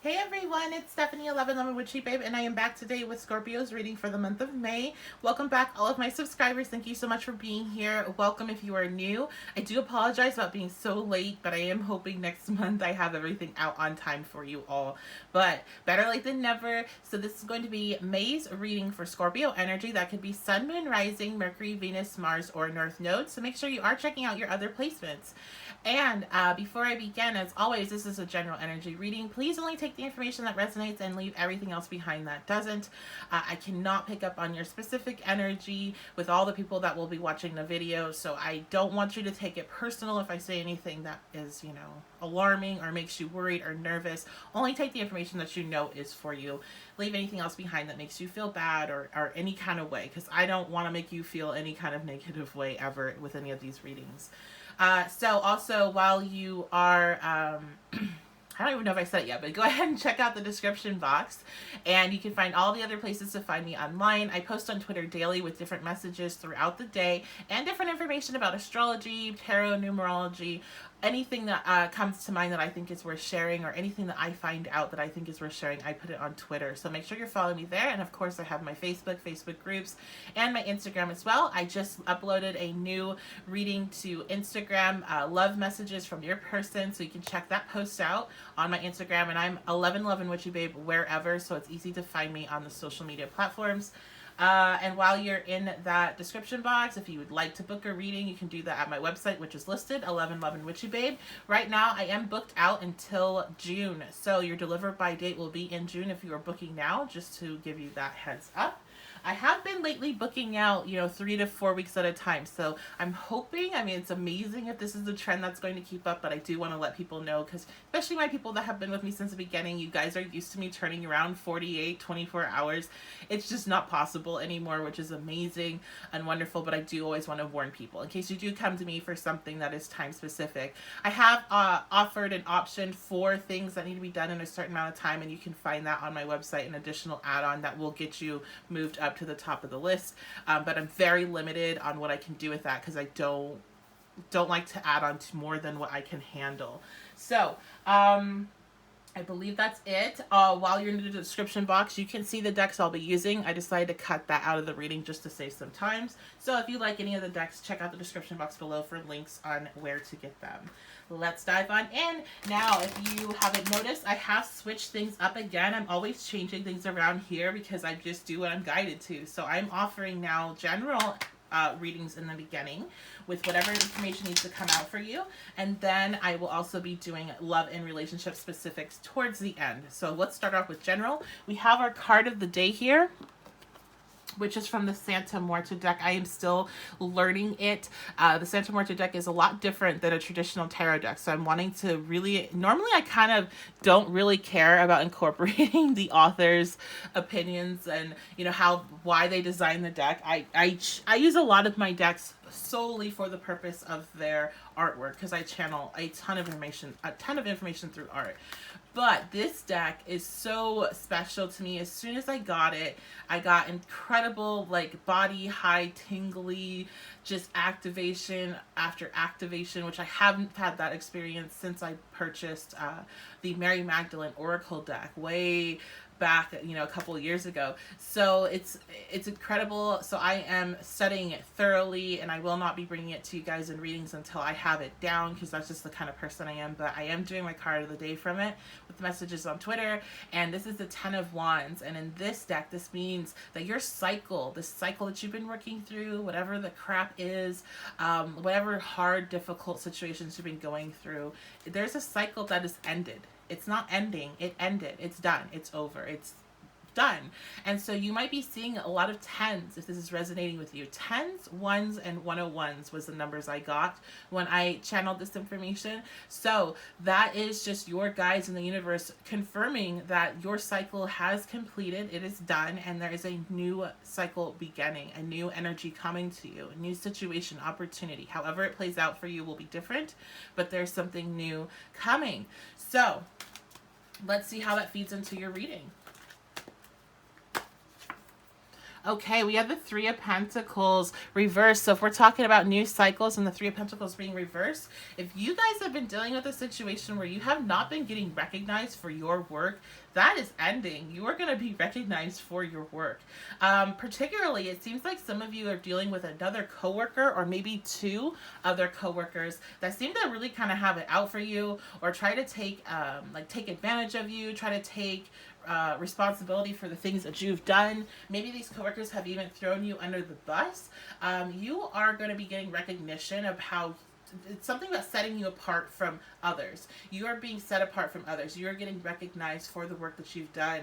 Hey everyone, it's Stephanie 1111 Witchy Babe, and I am back today with Scorpio's reading for the month of May. Welcome back, all of my subscribers. Thank you so much for being here. Welcome if you are new. I do apologize about being so late, but I am hoping next month I have everything out on time for you all. But better late than never. So this is going to be May's reading for Scorpio energy. That could be Sun, Moon, Rising, Mercury, Venus, Mars, or North Node. So make sure you are checking out your other placements. And before I begin, as always, this is a general energy reading. Please only take the information that resonates and leave everything else behind that doesn't. I cannot pick up on your specific energy with all the people that will be watching the video, so I don't want you to take it personal if I say anything that is, alarming or makes you worried or nervous. Only take the information that you know is for you. Leave anything else behind that makes you feel bad or any kind of way, because I don't want to make you feel any kind of negative way ever with any of these readings. So also, while you are, I don't even know if I said it yet, but go ahead and check out the description box, and you can find all the other places to find me online. I post on Twitter daily with different messages throughout the day and different information about astrology, tarot, numerology, anything that comes to mind that I think is worth sharing, or anything that I find out that I think is worth sharing, I put it on Twitter. So make sure you're following me there. And of course, I have my Facebook groups, and my Instagram as well. I just uploaded a new reading to Instagram, love messages from your person. So you can check that post out on my Instagram. And I'm 1111 Witchy Babe wherever. So it's easy to find me on the social media platforms. And while you're in that description box, if you would like to book a reading, you can do that at my website, which is listed, 1111 Witchy Babe. Right now, I am booked out until June, so your deliver by date will be in June if you are booking now, just to give you that heads up. I have been lately booking out, 3 to 4 weeks at a time. So I'm hoping, it's amazing if this is the trend that's going to keep up, but I do want to let people know, because especially my people that have been with me since the beginning, you guys are used to me turning around 48, 24 hours. It's just not possible anymore, which is amazing and wonderful, but I do always want to warn people in case you do come to me for something that is time specific. I have offered an option for things that need to be done in a certain amount of time, and you can find that on my website, an additional add-on that will get you moved up to the top of the list, but I'm very limited on what I can do with that, because I don't like to add on to more than what I can handle. So I believe that's it. While you're in the description box, you can see the decks I'll be using. I decided to cut that out of the reading just to save some time. So if you like any of the decks, check out the description box below for links on where to get them. Let's dive on in. Now, if you haven't noticed, I have switched things up again. I'm always changing things around here because I just do what I'm guided to. So I'm offering now general readings in the beginning with whatever information needs to come out for you, and then I will also be doing love and relationship specifics towards the end. So let's start off with general. We have our card of the day here, which is from the Santa Muerte deck. I am still learning it. The Santa Muerte deck is a lot different than a traditional tarot deck. So I'm wanting to really, normally I kind of don't really care about incorporating the author's opinions and, why they designed the deck. I use a lot of my decks solely for the purpose of their artwork, because I channel a ton of information through art. But this deck is so special to me. As soon as I got it, I got incredible, body high, tingly, just activation after activation, which I haven't had that experience since I purchased the Mary Magdalene Oracle deck way back, a couple of years ago. So it's incredible. So I am studying it thoroughly, and I will not be bringing it to you guys in readings until I have it down, because that's just the kind of person I am. But I am doing my card of the day from it with messages on Twitter, and this is the 10 of Wands. And in this deck, this means that your cycle, this cycle that you've been working through, whatever the crap is, whatever hard, difficult situations you've been going through, there's a cycle that is ended. It's not ending. It ended. It's done. It's over. It's done. And so you might be seeing a lot of 10s if this is resonating with you. 10s, 1s, and 101s was the numbers I got when I channeled this information. So that is just your guides in the universe confirming that your cycle has completed. It is done. And there is a new cycle beginning, a new energy coming to you, a new situation, opportunity. However it plays out for you will be different, but there's something new coming. So let's see how that feeds into your reading. Okay, we have the Three of Pentacles reversed. So if we're talking about new cycles and the Three of Pentacles being reversed, if you guys have been dealing with a situation where you have not been getting recognized for your work, that is ending. You are going to be recognized for your work. Particularly, it seems like some of you are dealing with another coworker or maybe two other coworkers that seem to really kind of have it out for you or try to take advantage of you, try to take responsibility for the things that you've done. Maybe these coworkers have even thrown you under the bus. You are going to be getting recognition of how it's something about setting you apart from others. You are being set apart from others. You are getting recognized for the work that you've done.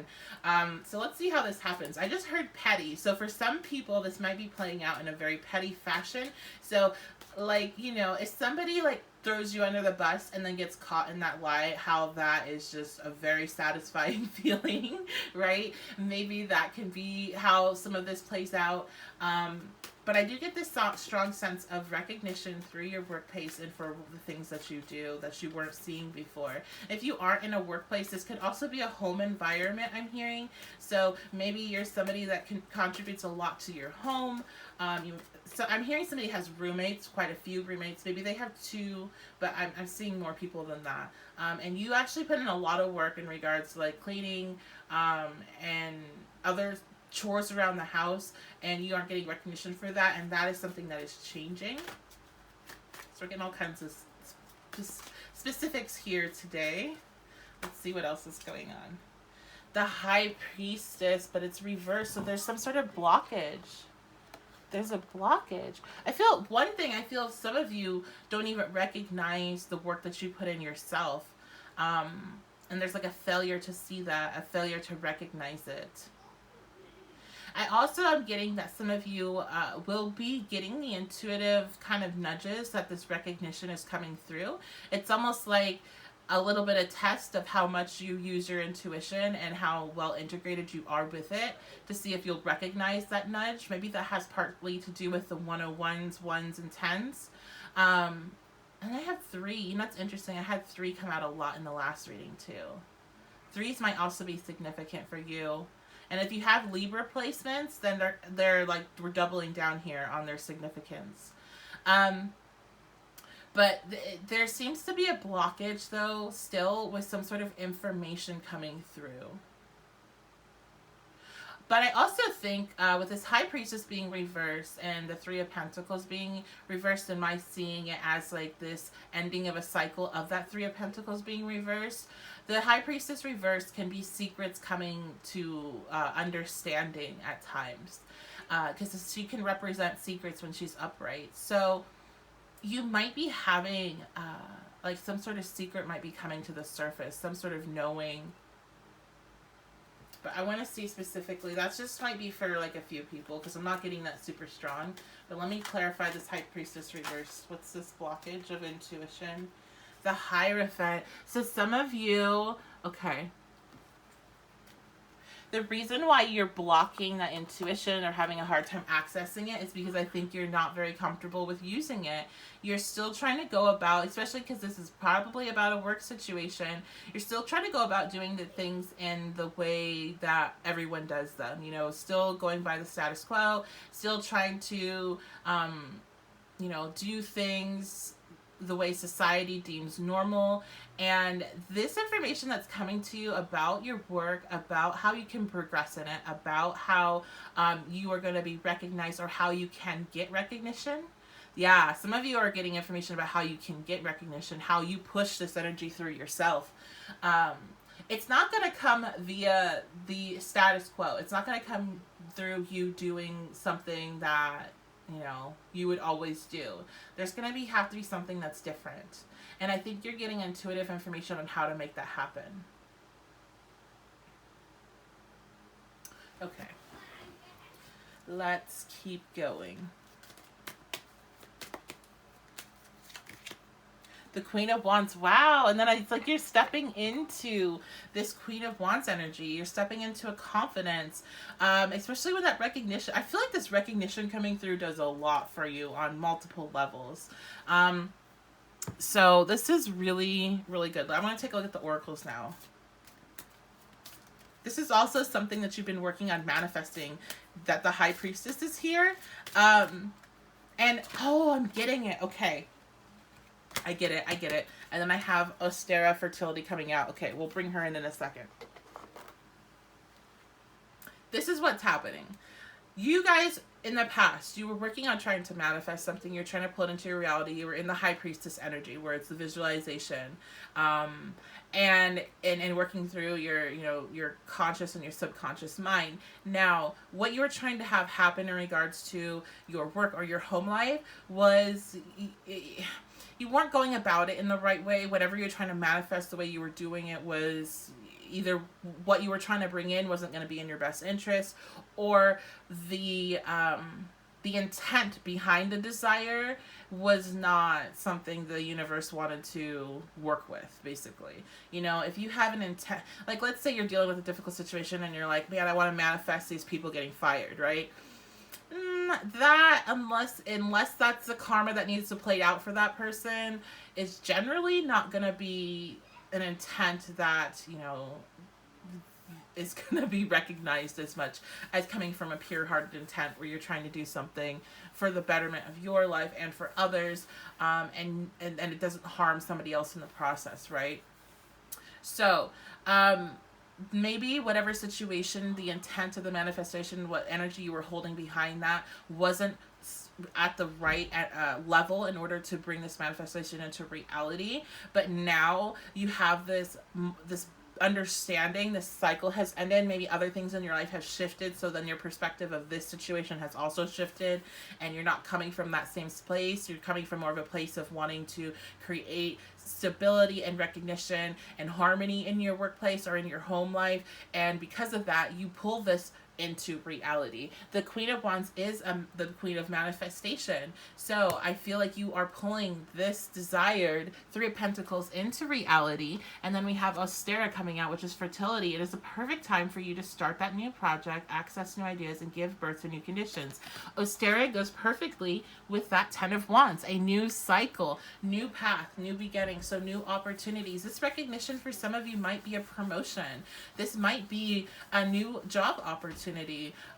So let's see how this happens. I just heard petty. So for some people, this might be playing out in a very petty fashion. So if somebody throws you under the bus and then gets caught in that lie, how that is just a very satisfying feeling, right? Maybe that can be how some of this plays out. But I do get this strong sense of recognition through your workplace and for the things that you do that you weren't seeing before. If you aren't in a workplace, this could also be a home environment, I'm hearing. So maybe you're somebody that contributes a lot to your home. So I'm hearing somebody has roommates, quite a few roommates. Maybe they have two, but I'm seeing more people than that. And you actually put in a lot of work in regards to cleaning and other chores around the house, and you aren't getting recognition for that, and that is something that is changing. So we're getting all kinds of specifics here today. Let's see what else is going on. The High Priestess, but it's reversed, so there's some sort of blockage. There's a blockage. I feel some of you don't even recognize the work that you put in yourself. And there's a failure to see that, a failure to recognize it. I also am getting that some of you will be getting the intuitive kind of nudges that this recognition is coming through. It's almost like a little bit of test of how much you use your intuition and how well integrated you are with it to see if you'll recognize that nudge. Maybe that has partly to do with the 101s, 1s, and 10s. And I have 3. You know, it's interesting. I had 3 come out a lot in the last reading too. 3s might also be significant for you. And if you have Libra placements, then they're we're doubling down here on their significance. But there seems to be a blockage, though, still with some sort of information coming through. But I also think with this High Priestess being reversed and the Three of Pentacles being reversed, and my seeing it as this ending of a cycle of that Three of Pentacles being reversed, the High Priestess reversed can be secrets coming to understanding at times. Because she can represent secrets when she's upright. So you might be having some sort of secret might be coming to the surface, some sort of knowing. But I want to see specifically, that just might be for a few people because I'm not getting that super strong. But let me clarify this High Priestess reverse. What's this blockage of intuition? The Hierophant. So some of you, okay. The reason why you're blocking that intuition or having a hard time accessing it is because I think you're not very comfortable with using it. You're still trying to go about, especially because this is probably about a work situation, you're still trying to go about doing the things in the way that everyone does them. You know, still going by the status quo, still trying to, do things the way society deems normal. And this information that's coming to you about your work, about how you can progress in it, about how you are going to be recognized or how you can get recognition. Yeah, some of you are getting information about how you can get recognition, how you push this energy through yourself. It's not going to come via the status quo. It's not going to come through you doing something that you would always do. There's going to have to be something that's different. And I think you're getting intuitive information on how to make that happen. Okay. Let's keep going. The Queen of Wands. Wow. And then it's like you're stepping into this Queen of Wands energy. You're stepping into a confidence, especially with that recognition. I feel like this recognition coming through does a lot for you on multiple levels. So this is really, really good. I want to take a look at the oracles now. This is also something that you've been working on manifesting, that the High Priestess is here. And, oh, I'm getting it. Okay. I get it. And then I have Ostera fertility coming out. Okay, we'll bring her in a second. This is what's happening. You guys, in the past, you were working on trying to manifest something. You're trying to pull it into your reality. You were in the High Priestess energy, where it's the visualization, and working through your conscious and your subconscious mind. Now, what you were trying to have happen in regards to your work or your home life was, you weren't going about it in the right way. Whatever you're trying to manifest, the way you were doing it was either what you were trying to bring in wasn't going to be in your best interest, or the intent behind the desire was not something the universe wanted to work with, basically. If you have an intent, like, let's say you're dealing with a difficult situation and you're like, man, I want to manifest these people getting fired, right? That, unless that's the karma that needs to play out for that person, is generally not going to be an intent that, is going to be recognized as much as coming from a pure-hearted intent where you're trying to do something for the betterment of your life and for others, and it doesn't harm somebody else in the process, right? So, maybe whatever situation, the intent of the manifestation, what energy you were holding behind that wasn't at the right level in order to bring this manifestation into reality. But now you have this understanding, this cycle has ended. Maybe other things in your life have shifted, so then your perspective of this situation has also shifted, and you're not coming from that same place. You're coming from more of a place of wanting to create stability and recognition and harmony in your workplace or in your home life, and because of that, you pull this into reality. The Queen of Wands is the Queen of Manifestation. So I feel like you are pulling this desired Three of Pentacles into reality. And then we have Ostera coming out, which is fertility. It is a perfect time for you to start that new project, access new ideas, and give birth to new conditions. Ostera goes perfectly with that Ten of Wands, a new cycle, new path, new beginning, so new opportunities. This recognition for some of you might be a promotion. This might be a new job opportunity.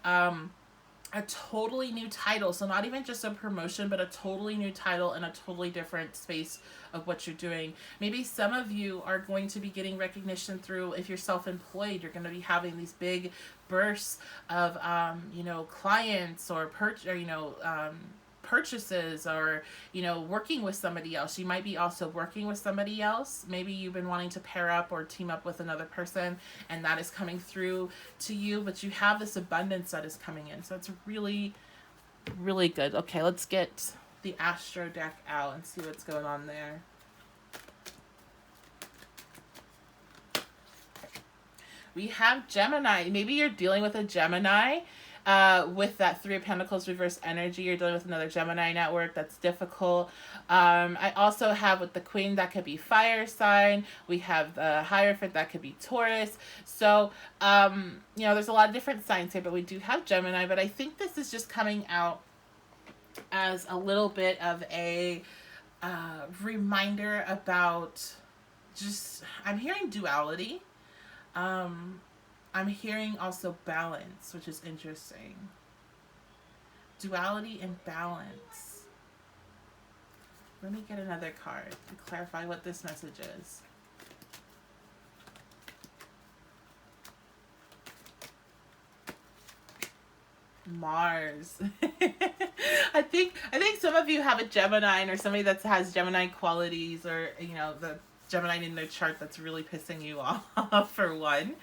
A totally new title. So not even just a promotion, but a totally new title in a totally different space of what you're doing. Maybe some of you are going to be getting recognition through, if you're self-employed, you're going to be having these big bursts of, clients or purchases, or working with somebody else. You might be also working with somebody else. Maybe you've been wanting to pair up or team up with another person, and that is coming through to you, but you have this abundance that is coming in. So it's really, really good. Okay, let's get the Astro deck out and see what's going on there. We have Gemini. Maybe you're dealing with a Gemini. With that Three of Pentacles reverse energy, you're dealing with another Gemini network that's difficult. I also have with the Queen, that could be fire sign. We have the Hierophant, that could be Taurus. So, there's a lot of different signs here, but we do have Gemini. But I think this is just coming out as a little bit of a reminder about I'm hearing duality. I'm hearing also balance, which is interesting. Duality and balance. Let me get another card to clarify what this message is. Mars. I think some of you have a Gemini, or somebody that has Gemini qualities, or the Gemini in their chart that's really pissing you off, for one.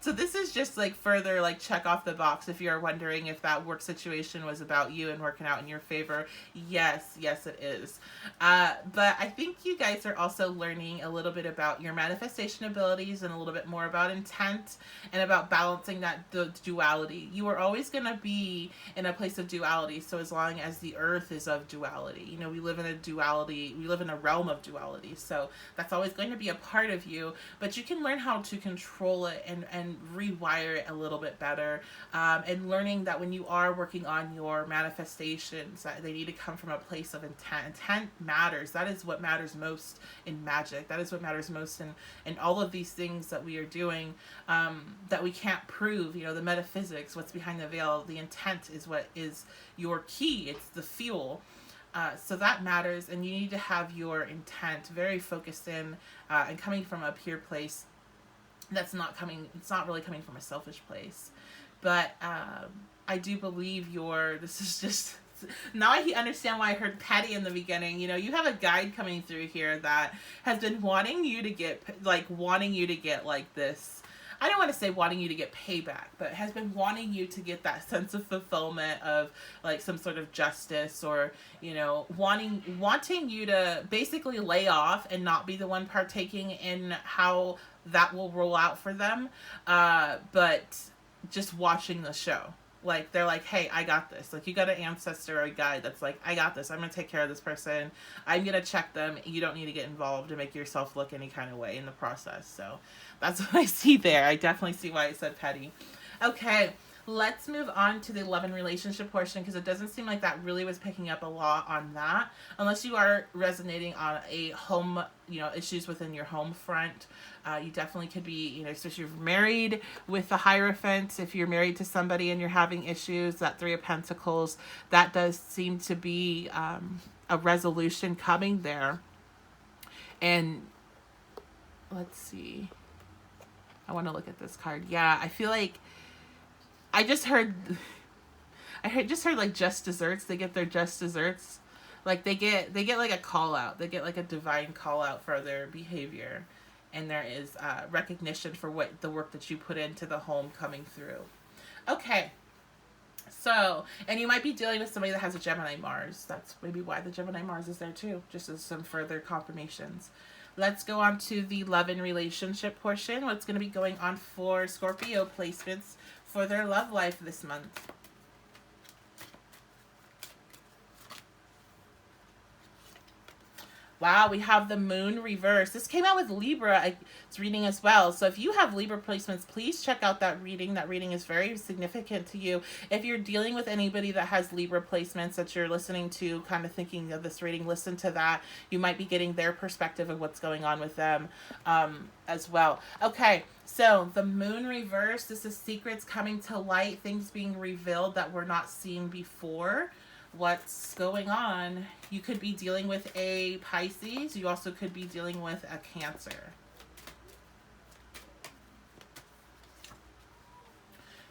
So this is just like further like check off the box if you're wondering if that work situation was about you and working out in your favor. Yes it is. But I think you guys are also learning a little bit about your manifestation abilities and a little bit more about intent and about balancing the duality. You are always going to be in a place of duality, so as long as the earth is of duality. We live in a duality, we live in a realm of duality. So That's always going to be a part of you, but you can learn how to control it and rewire it a little bit better. And learning that when you are working on your manifestations, that they need to come from a place of intent. Intent matters. That is what matters most in magic. That is what matters most in all of these things that we are doing, that we can't prove. You know, the metaphysics, what's behind the veil. The intent is what is your key. It's the fuel. So that matters, and you need to have your intent very focused in, and coming from a pure place. It's not really coming from a selfish place. But I do believe this is just, now I understand why I heard petty in the beginning. You know, you have a guide coming through here that has been wanting you to get like this. I don't want to say wanting you to get payback, but has been wanting you to get that sense of fulfillment of like some sort of justice, or, you know, wanting you to basically lay off and not be the one partaking in how that will roll out for them. But just watching the show. Like, they're like, hey, I got this. Like, you got an ancestor or a guide that's like, I got this. I'm going to take care of this person. I'm going to check them. You don't need to get involved and make yourself look any kind of way in the process. So that's what I see there. I definitely see why I said petty. Okay, let's move on to the love and relationship portion, because it doesn't seem like that really was picking up a lot on that. Unless you are resonating on a home, you know, issues within your home front. You definitely could be, you know, especially if you're married with the Hierophant, if you're married to somebody and you're having issues, that Three of Pentacles, that does seem to be a resolution coming there. And let's see. I want to look at this card. Yeah, I feel like I just heard like just desserts. They get their just desserts. Like they get like a call out. They get like a divine call out for their behavior. And there is recognition for what the work that you put into the home coming through. Okay. So, and you might be dealing with somebody that has a Gemini Mars. That's maybe why the Gemini Mars is there too, just as some further confirmations. Let's go on to the love and relationship portion. What's going to be going on for Scorpio placements for their love life this month? Wow, we have the moon reverse. This came out with Libra. It's reading as well. So if you have Libra placements, please check out that reading. That reading is very significant to you. If you're dealing with anybody that has Libra placements that you're listening to, kind of thinking of this reading, listen to that. You might be getting their perspective of what's going on with them as well. Okay, so the moon reverse. This is secrets coming to light, things being revealed that were not seen before. What's going on? You could be dealing with a Pisces. You also could be dealing with a Cancer.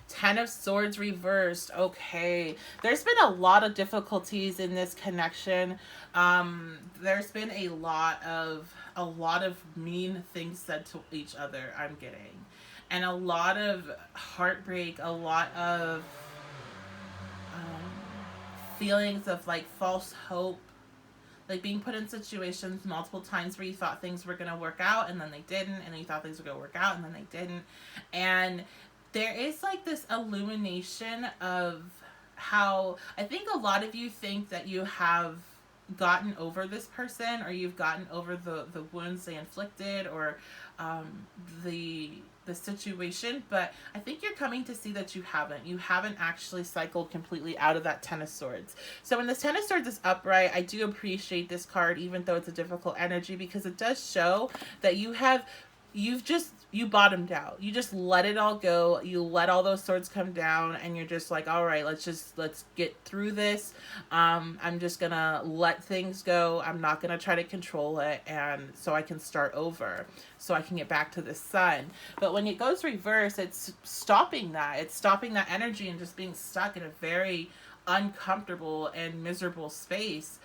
Ten of Swords reversed. Okay. There's been a lot of difficulties in this connection. There's been a lot of mean things said to each other, I'm getting. And a lot of heartbreak, a lot of feelings of like false hope, like being put in situations multiple times where you thought things were going to work out and then they didn't, and then you thought things were going to work out and then they didn't. And there is like this illumination of how I think a lot of you think that you have gotten over this person, or you've gotten over the wounds they inflicted, or the situation, but I think you're coming to see that you haven't actually cycled completely out of that Ten of Swords. So when this Ten of Swords is upright, I do appreciate this card, even though it's a difficult energy, because it does show that you bottomed out. You just let it all go. You let all those swords come down, and you're just like, all right, let's get through this. I'm just gonna let things go. I'm not gonna try to control it, and so I can start over, so I can get back to the sun. But when it goes reverse, it's stopping that. It's stopping that energy and just being stuck in a very uncomfortable and miserable space.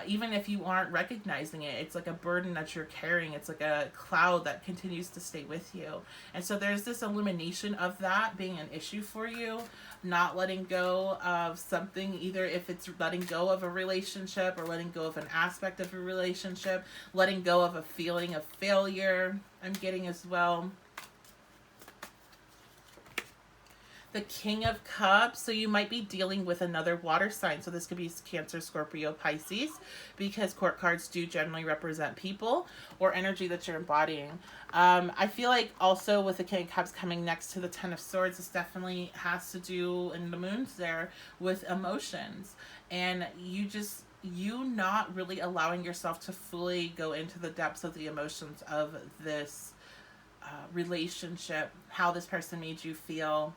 Even if you aren't recognizing it, it's like a burden that you're carrying. It's like a cloud that continues to stay with you. And so there's this illumination of that being an issue for you, not letting go of something, either if it's letting go of a relationship or letting go of an aspect of a relationship, letting go of a feeling of failure, I'm getting as well. the King of Cups. So you might be dealing with another water sign. So this could be Cancer, Scorpio, Pisces, because court cards do generally represent people or energy that you're embodying. I feel like also with the King of Cups coming next to the Ten of Swords, this definitely has to do, and the moon's there, with emotions. And you not really allowing yourself to fully go into the depths of the emotions of this relationship, how this person made you feel.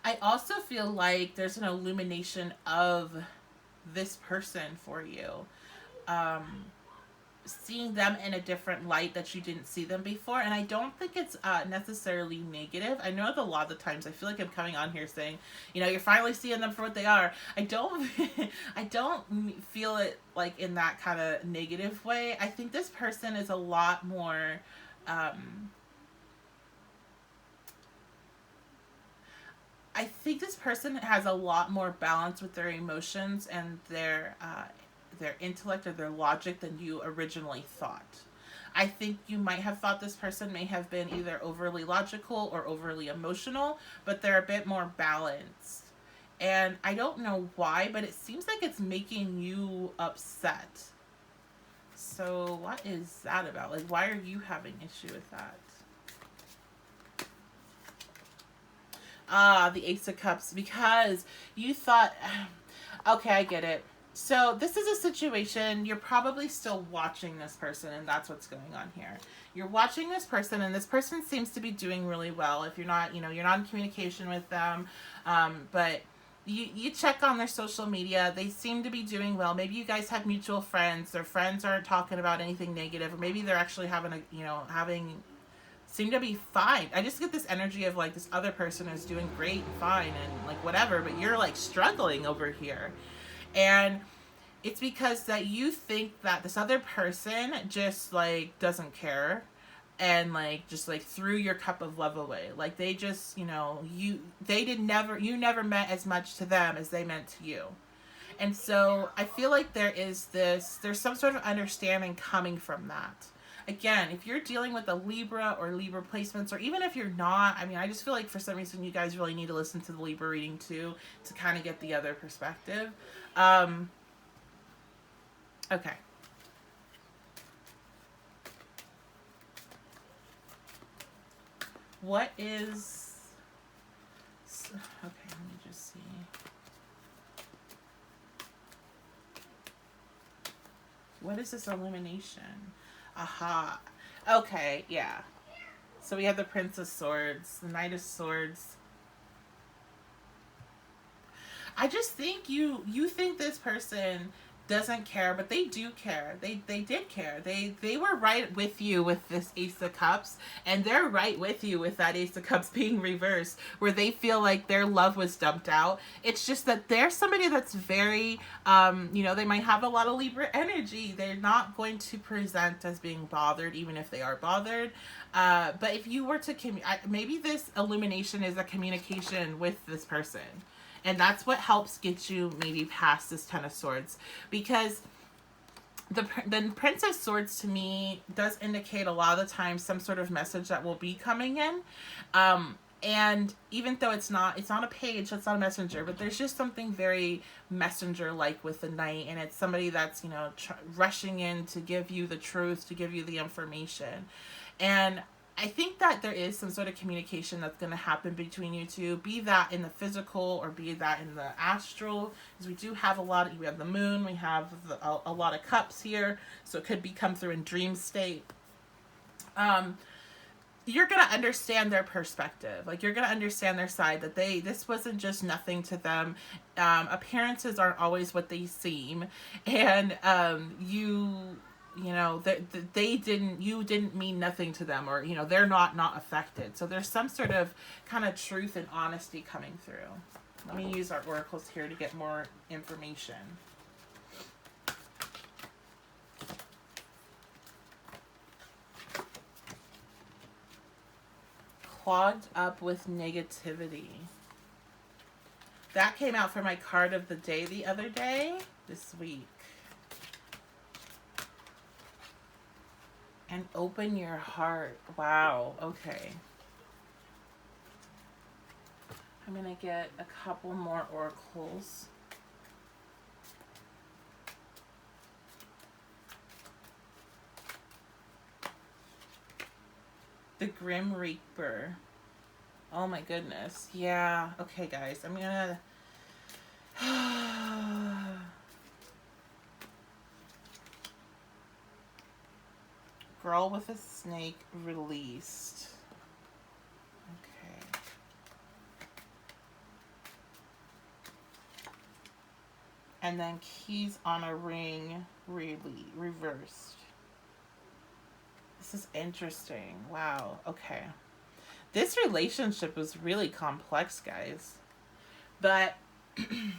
I also feel like there's an illumination of this person for you. Seeing them in a different light that you didn't see them before. And I don't think it's necessarily negative. I know that a lot of the times I feel like I'm coming on here saying, you're finally seeing them for what they are. I don't I don't feel it like in that kind of negative way. I think this person is a lot more I think this person has a lot more balance with their emotions and their intellect or their logic than you originally thought. I think you might have thought this person may have been either overly logical or overly emotional, but they're a bit more balanced. And I don't know why, but it seems like it's making you upset. So what is that about? Like, why are you having issue with that? The Ace of Cups, because you thought, okay, I get it. So this is a situation, you're probably still watching this person, and that's what's going on here. You're watching this person, and this person seems to be doing really well. If you're not, you're not in communication with them, but you check on their social media, they seem to be doing well. Maybe you guys have mutual friends. Their friends aren't talking about anything negative, or maybe they're actually seem to be fine. I just get this energy of like this other person is doing great and fine and like whatever, but you're like struggling over here. And it's because that you think that this other person just like doesn't care and like just like threw your cup of love away. Like they just, you never meant as much to them as they meant to you. And so I feel like there's some sort of understanding coming from that. Again, if you're dealing with a Libra or Libra placements, or even if you're not, I just feel like for some reason you guys really need to listen to the Libra reading too to kind of get the other perspective. Okay. What is... Okay, let me just see. What is this illumination? Aha. Okay, yeah. So we have the Prince of Swords, the Knight of Swords. I just think you think this person doesn't care, but they do care. They did care. They were right with you with this Ace of Cups, and they're right with you with that Ace of Cups being reversed, where they feel like their love was dumped out. It's just that they're somebody that's very, they might have a lot of Libra energy. They're not going to present as being bothered, even if they are bothered. But if you were to, maybe this illumination is a communication with this person. And that's what helps get you maybe past this Ten of Swords. Because the Prince of Swords to me does indicate a lot of the time some sort of message that will be coming in. And even though it's not a page, it's not a messenger, but there's just something very messenger-like with the Knight. And it's somebody that's, rushing in to give you the truth, to give you the information. And I think that there is some sort of communication that's going to happen between you two, be that in the physical or be that in the astral, because we do have we have the moon, we have a lot of cups here, so it could come through in dream state. You're going to understand their perspective. Like, you're going to understand their side, that this wasn't just nothing to them. Appearances aren't always what they seem. And, you didn't mean nothing to them, or, they're not affected. So there's some sort of kind of truth and honesty coming through. Let me use our oracles here to get more information. Clogged up with negativity. That came out for my card of the day the other day, this week. And open your heart. Wow. Okay. I'm going to get a couple more oracles. The Grim Reaper. Oh my goodness. Yeah. Okay, guys. I'm going to... Girl with a snake released. Okay. And then keys on a ring reversed. This is interesting. Wow. Okay. This relationship was really complex, guys. But I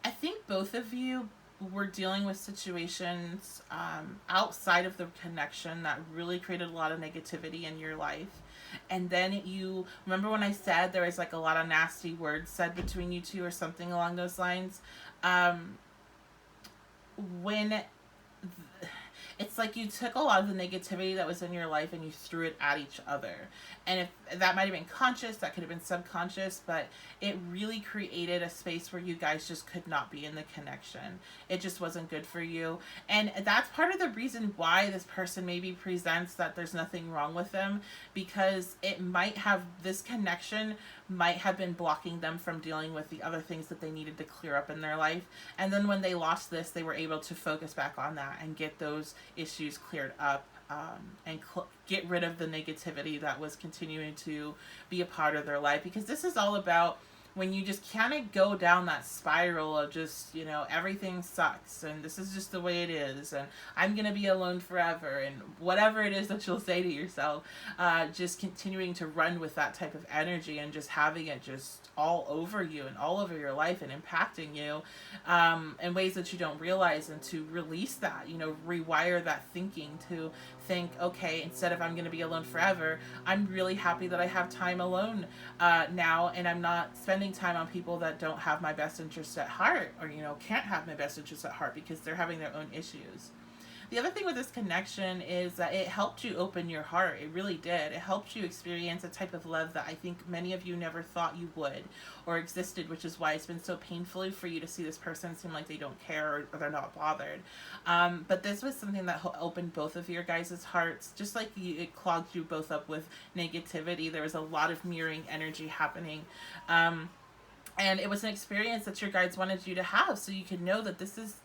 think both of you were dealing with situations outside of the connection that really created a lot of negativity in your life. And then you remember when I said there was like a lot of nasty words said between you two or something along those lines. When it's like you took a lot of the negativity that was in your life and you threw it at each other. And if that might have been conscious, that could have been subconscious, but it really created a space where you guys just could not be in the connection. It just wasn't good for you. And that's part of the reason why this person maybe presents that there's nothing wrong with them, because it might have, this connection might have been blocking them from dealing with the other things that they needed to clear up in their life. And then when they lost this, they were able to focus back on that and get those issues cleared up, and get rid of the negativity that was continuing to be a part of their life. Because this is all about when you just kind of go down that spiral of just, you know, everything sucks and this is just the way it is and I'm going to be alone forever and whatever it is that you'll say to yourself, just continuing to run with that type of energy and just having it just all over you and all over your life and impacting you in ways that you don't realize, and to release that, you know, rewire that thinking to think, okay, instead of I'm going to be alone forever, I'm really happy that I have time alone now, and I'm not spending time on people that don't have my best interests at heart, or, you know, can't have my best interests at heart because they're having their own issues. The other thing with this connection is that it helped you open your heart. It really did. It helped you experience a type of love that I think many of you never thought you would or existed, which is why it's been so painful for you to see this person seem like they don't care or they're not bothered. But this was something that opened both of your guys' hearts, just like it clogged you both up with negativity. There was a lot of mirroring energy happening. And it was an experience that your guides wanted you to have, so you could know that this is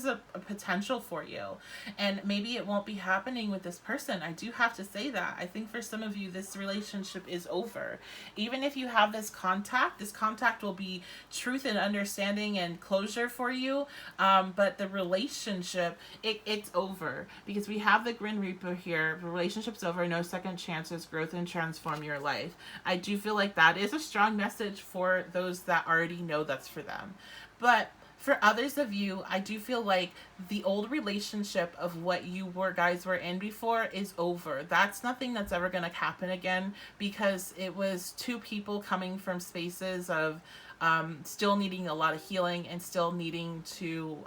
a potential for you, and maybe it won't be happening with this person. I do have to say that I think for some of you this relationship is over. Even if you have this contact will be truth and understanding and closure for you, but the relationship, it's over, because we have the Grim Reaper here. The relationship's over, no second chances, growth and transform your life. I do feel like that is a strong message for those that already know that's for them. But for others of you, I do feel like the old relationship of what you guys were in before is over. That's nothing that's ever going to happen again, because it was two people coming from spaces of still needing a lot of healing and still needing to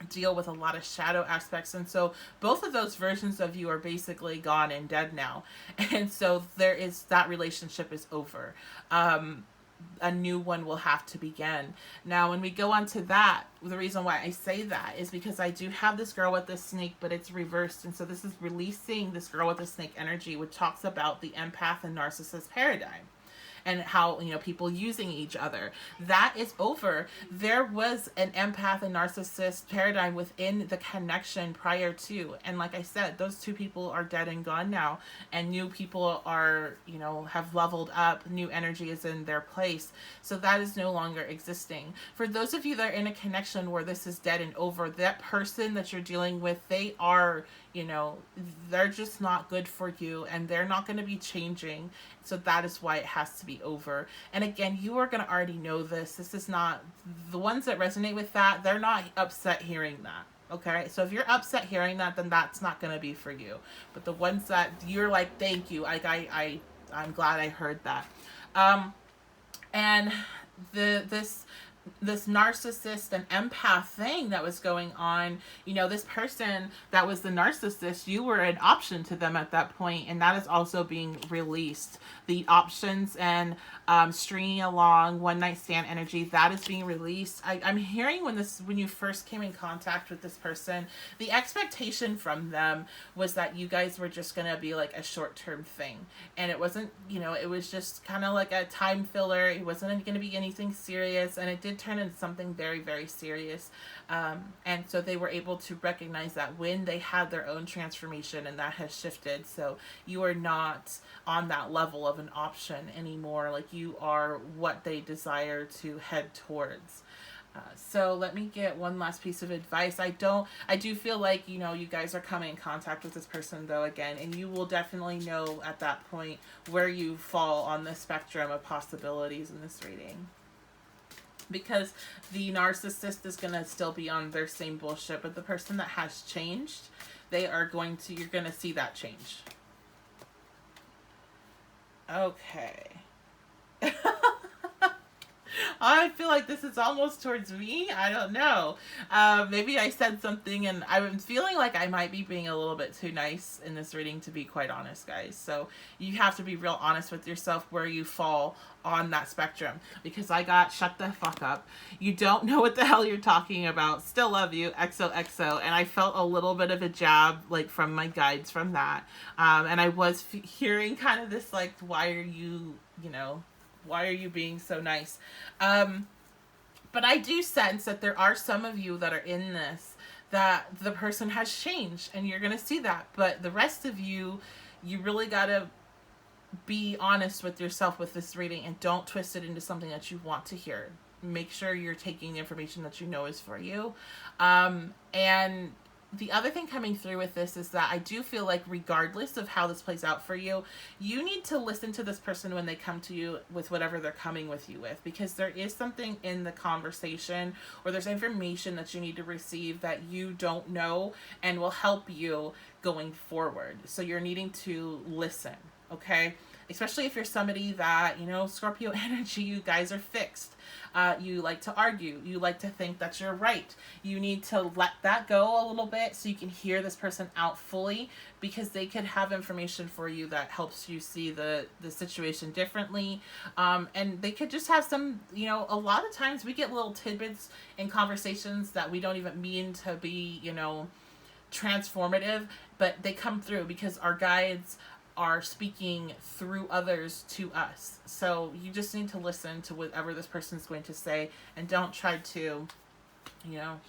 deal with a lot of shadow aspects. And so both of those versions of you are basically gone and dead now. And so that relationship is over. A new one will have to begin. Now, when we go on to that, the reason why I say that is because I do have this girl with the snake, but it's reversed. And so this is releasing this girl with the snake energy, which talks about the empath and narcissist paradigm and how, you know, people using each other. That is over. There was an empath and narcissist paradigm within the connection prior to, and like I said, those two people are dead and gone now, and new people are, you know, have leveled up, new energy is in their place, so that is no longer existing. For those of you that are in a connection where this is dead and over, that person that you're dealing with, they are, you know, they're just not good for you, and they're not going to be changing. So that is why it has to be over. And again, you are going to already know this. This is not, the ones that resonate with that, they're not upset hearing that. Okay, so if you're upset hearing that, then that's not going to be for you. But the ones that you're like, thank you, I'm glad I heard that. And this this narcissist and empath thing that was going on. You know, this person that was the narcissist, you were an option to them at that point, and that is also being released. The options and stringing along, one night stand energy, that is being released. I'm hearing when you first came in contact with this person, the expectation from them was that you guys were just gonna be like a short-term thing, and it wasn't, you know, it was just kind of like a time filler. It wasn't gonna be anything serious, and it did turn into something very, very serious. And so they were able to recognize that when they had their own transformation, and that has shifted. So you are not on that level of an option anymore. Like, you are what they desire to head towards. So let me get one last piece of advice. I do feel like, you know, you guys are coming in contact with this person though again, and you will definitely know at that point where you fall on the spectrum of possibilities in this reading. Because the narcissist is going to still be on their same bullshit, but the person that has changed, you're going to see that change. Okay. I feel like this is almost towards me. I don't know. Maybe I said something, and I'm feeling like I might be being a little bit too nice in this reading, to be quite honest, guys. So you have to be real honest with yourself where you fall on that spectrum, because I got shut the fuck up. You don't know what the hell you're talking about. Still love you. XOXO. And I felt a little bit of a jab, like, from my guides from that. And I was hearing kind of this, like, why are you, you know, why are you being so nice? But I do sense that there are some of you that are in this, that the person has changed, and you're going to see that. But the rest of you, you really got to be honest with yourself with this reading, and don't twist it into something that you want to hear. Make sure you're taking the information that you know is for you. And the other thing coming through with this is that I do feel like, regardless of how this plays out for you, you need to listen to this person when they come to you with whatever they're coming with you with, because there is something in the conversation, or there's information that you need to receive that you don't know and will help you going forward. So you're needing to listen, okay? Especially if you're somebody that, you know, Scorpio energy, you guys are fixed. You like to argue. You like to think that you're right. You need to let that go a little bit so you can hear this person out fully, because they could have information for you that helps you see the situation differently. And they could just have some, you know, a lot of times we get little tidbits in conversations that we don't even mean to be, you know, transformative, but they come through because our guides are speaking through others to us. So you just need to listen to whatever this person's going to say, and don't try to, you know,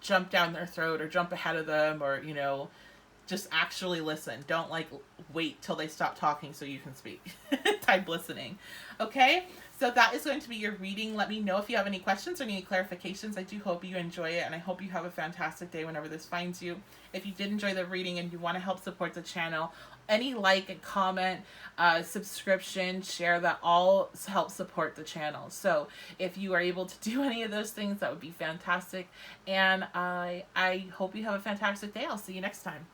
jump down their throat or jump ahead of them, or, you know, just actually listen. Don't, like, wait till they stop talking so you can speak. Type listening. Okay? So that is going to be your reading. Let me know if you have any questions or any clarifications. I do hope you enjoy it, and I hope you have a fantastic day whenever this finds you. If you did enjoy the reading and you want to help support the channel, any like and comment, subscription, share, that all help support the channel. So if you are able to do any of those things, that would be fantastic. And I hope you have a fantastic day. I'll see you next time.